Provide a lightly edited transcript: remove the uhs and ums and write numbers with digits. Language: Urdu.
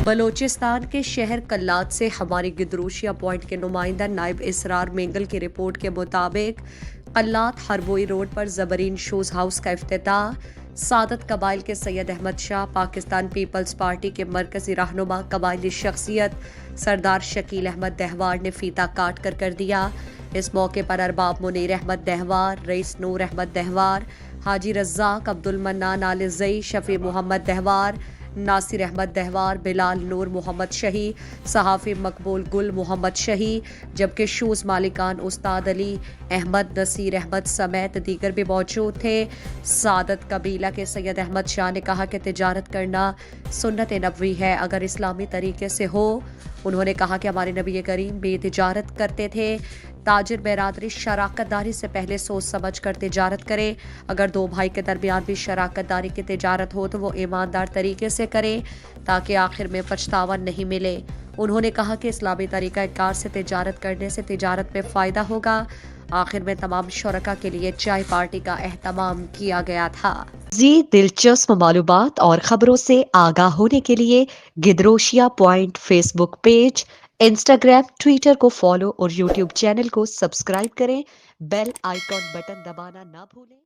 بلوچستان کے شہر کلات سے ہماری گدروشیا پوائنٹ کے نمائندہ نائب اسرار مینگل کی رپورٹ کے مطابق کلات ہربوئی روڈ پر زبرین شوز ہاؤس کا افتتاح سعادت قبائل کے سید احمد شاہ پاکستان پیپلز پارٹی کے مرکزی رہنما قبائلی شخصیت سردار شکیل احمد دہوار نے فیتا کاٹ کر دیا۔ اس موقع پر ارباب منیر احمد دہوار، رئیس نور احمد دہوار، حاجی رزاق عبد المنان آل زئی، شفیع محمد دہوار، ناصر احمد دہوار، بلال نور محمد شہی، صحافی مقبول گل محمد شہی، جبکہ شوز مالکان استاد علی احمد، نصیر احمد سمیت دیگر بھی موجود تھے۔ سعادت قبیلہ کے سید احمد شاہ نے کہا کہ تجارت کرنا سنت نبوی ہے اگر اسلامی طریقے سے ہو۔ انہوں نے کہا کہ ہمارے نبی کریم بھی تجارت کرتے تھے۔ تاجر برادری شراکت داری سے پہلے سوچ سمجھ کر تجارت کرے۔ اگر دو بھائی کے درمیان بھی شراکت داری کی تجارت ہو تو وہ ایماندار طریقے سے کرے تاکہ آخر میں پچھتاوا نہیں ملے۔ انہوں نے کہا کہ اسلامی طریقہ کار سے تجارت کرنے سے تجارت میں فائدہ ہوگا۔ آخر میں تمام شرکاء کے لیے چائے پارٹی کا اہتمام کیا گیا تھا۔ مزید دلچسپ معلومات اور خبروں سے آگاہ ہونے کے لیے Gedrosia point Facebook page, Instagram, Twitter کو فالو اور یوٹیوب چینل کو سبسکرائب کریں۔ بیل آئیکن بٹن دبانا نہ بھولیں۔